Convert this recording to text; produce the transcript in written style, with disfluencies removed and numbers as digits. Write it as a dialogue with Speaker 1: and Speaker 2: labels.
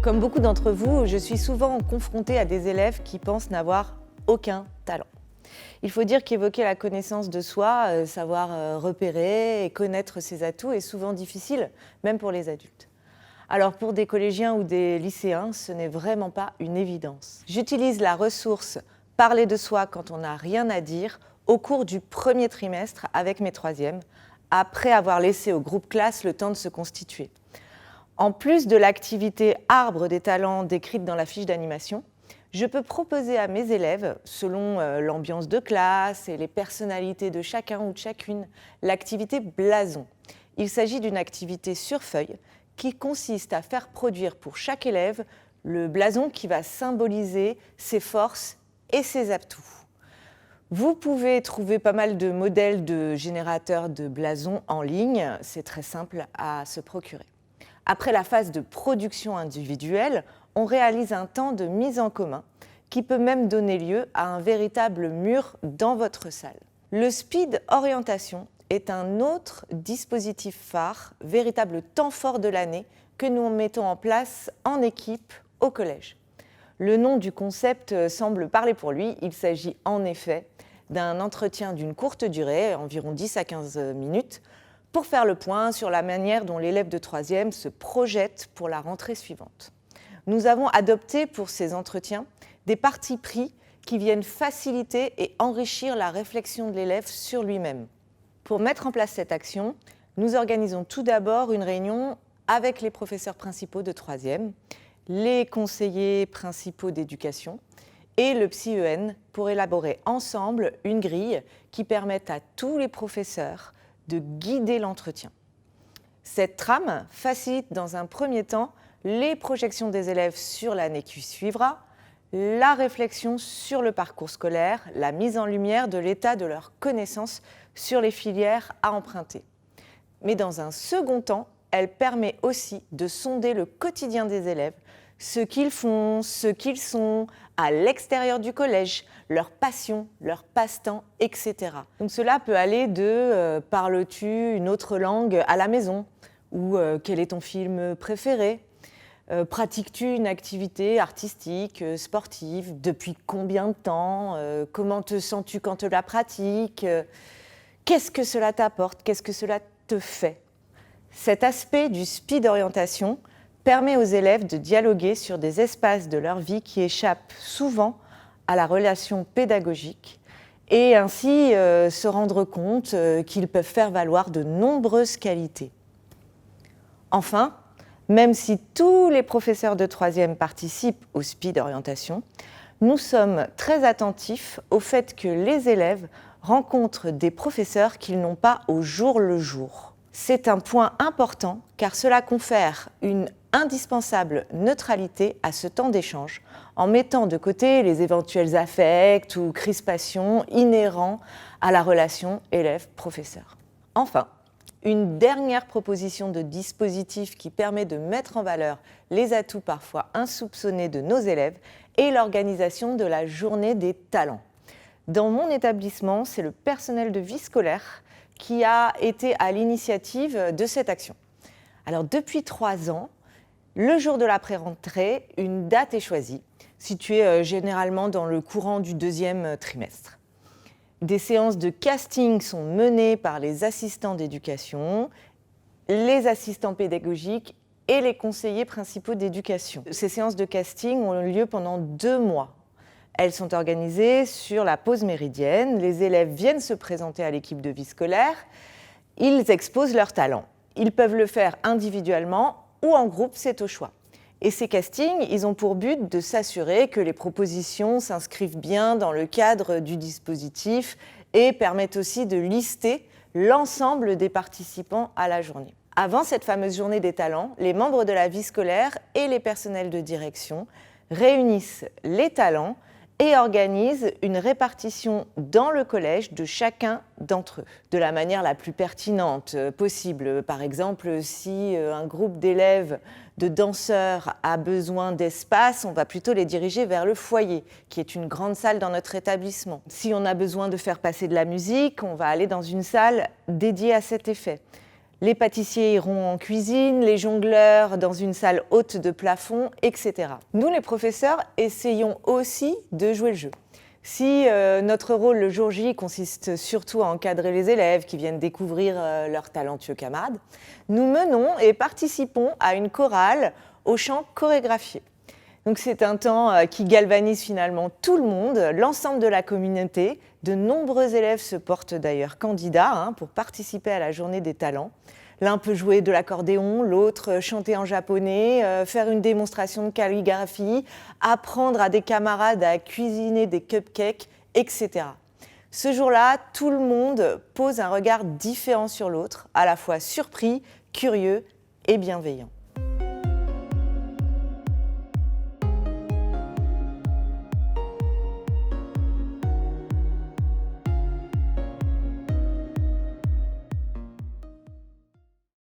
Speaker 1: Comme beaucoup d'entre vous, je suis souvent confrontée à des élèves qui pensent n'avoir aucun talent. Il faut dire qu'évoquer la connaissance de soi, savoir repérer et connaître ses atouts est souvent difficile, même pour les adultes. Alors pour des collégiens ou des lycéens, ce n'est vraiment pas une évidence. J'utilise la ressource « Parler de soi quand on n'a rien à dire » au cours du premier trimestre avec mes troisièmes, après avoir laissé au groupe classe le temps de se constituer. En plus de l'activité Arbre des talents décrite dans la fiche d'animation, je peux proposer à mes élèves, selon l'ambiance de classe et les personnalités de chacun ou de chacune, l'activité Blason. Il s'agit d'une activité sur feuille qui consiste à faire produire pour chaque élève le blason qui va symboliser ses forces et ses atouts. Vous pouvez trouver pas mal de modèles de générateurs de blasons en ligne, c'est très simple à se procurer. Après la phase de production individuelle, on réalise un temps de mise en commun qui peut même donner lieu à un véritable mur dans votre salle. Le Speed Orientation est un autre dispositif phare, véritable temps fort de l'année que nous mettons en place en équipe au collège. Le nom du concept semble parler pour lui. Il s'agit en effet d'un entretien d'une courte durée, environ 10 à 15 minutes, pour faire le point sur la manière dont l'élève de troisième se projette pour la rentrée suivante. Nous avons adopté pour ces entretiens des partis pris qui viennent faciliter et enrichir la réflexion de l'élève sur lui-même. Pour mettre en place cette action, nous organisons tout d'abord une réunion avec les professeurs principaux de troisième, les conseillers principaux d'éducation et le psy-EN pour élaborer ensemble une grille qui permette à tous les professeurs de guider l'entretien. Cette trame facilite dans un premier temps les projections des élèves sur l'année qui suivra, la réflexion sur le parcours scolaire, la mise en lumière de l'état de leurs connaissances sur les filières à emprunter. Mais dans un second temps, elle permet aussi de sonder le quotidien des élèves, ce qu'ils font, ce qu'ils sont, à l'extérieur du collège, leurs passions, leurs passe-temps, etc. Donc cela peut aller de parles-tu une autre langue à la maison, ou quel est ton film préféré, pratiques-tu une activité artistique, sportive, depuis combien de temps, comment te sens-tu quand tu la pratiques, qu'est-ce que cela t'apporte, qu'est-ce que cela te fait. Cet aspect du speed orientation permet aux élèves de dialoguer sur des espaces de leur vie qui échappent souvent à la relation pédagogique et ainsi se rendre compte qu'ils peuvent faire valoir de nombreuses qualités. Enfin, même si tous les professeurs de troisième participent au speed orientation, nous sommes très attentifs au fait que les élèves rencontrent des professeurs qu'ils n'ont pas au jour le jour. C'est un point important car cela confère une indispensable neutralité à ce temps d'échange en mettant de côté les éventuels affects ou crispations inhérents à la relation élève-professeur. Enfin, une dernière proposition de dispositif qui permet de mettre en valeur les atouts parfois insoupçonnés de nos élèves est l'organisation de la journée des talents. Dans mon établissement, c'est le personnel de vie scolaire qui a été à l'initiative de cette action. Alors depuis 3 ans, le jour de la pré-rentrée, une date est choisie, située généralement dans le courant du 2e trimestre. Des séances de casting sont menées par les assistants d'éducation, les assistants pédagogiques et les conseillers principaux d'éducation. Ces séances de casting ont lieu pendant 2 mois. Elles sont organisées sur la pause méridienne. Les élèves viennent se présenter à l'équipe de vie scolaire. Ils exposent leurs talents. Ils peuvent le faire individuellement ou en groupe, c'est au choix. Et ces castings, ils ont pour but de s'assurer que les propositions s'inscrivent bien dans le cadre du dispositif et permettent aussi de lister l'ensemble des participants à la journée. Avant cette fameuse journée des talents, les membres de la vie scolaire et les personnels de direction réunissent les talents et organisent une répartition dans le collège de chacun d'entre eux, de la manière la plus pertinente possible. Par exemple, si un groupe d'élèves de danseurs a besoin d'espace, on va plutôt les diriger vers le foyer, qui est une grande salle dans notre établissement. Si on a besoin de faire passer de la musique, on va aller dans une salle dédiée à cet effet. Les pâtissiers iront en cuisine, les jongleurs dans une salle haute de plafond, etc. Nous, les professeurs, essayons aussi de jouer le jeu. Si notre rôle le jour J consiste surtout à encadrer les élèves qui viennent découvrir leurs talentueux camarades, nous menons et participons à une chorale au chant chorégraphié. Donc c'est un temps qui galvanise finalement tout le monde, l'ensemble de la communauté. De nombreux élèves se portent d'ailleurs candidats pour participer à la journée des talents. L'un peut jouer de l'accordéon, l'autre chanter en japonais, faire une démonstration de calligraphie, apprendre à des camarades à cuisiner des cupcakes, etc. Ce jour-là, tout le monde pose un regard différent sur l'autre, à la fois surpris, curieux et bienveillant.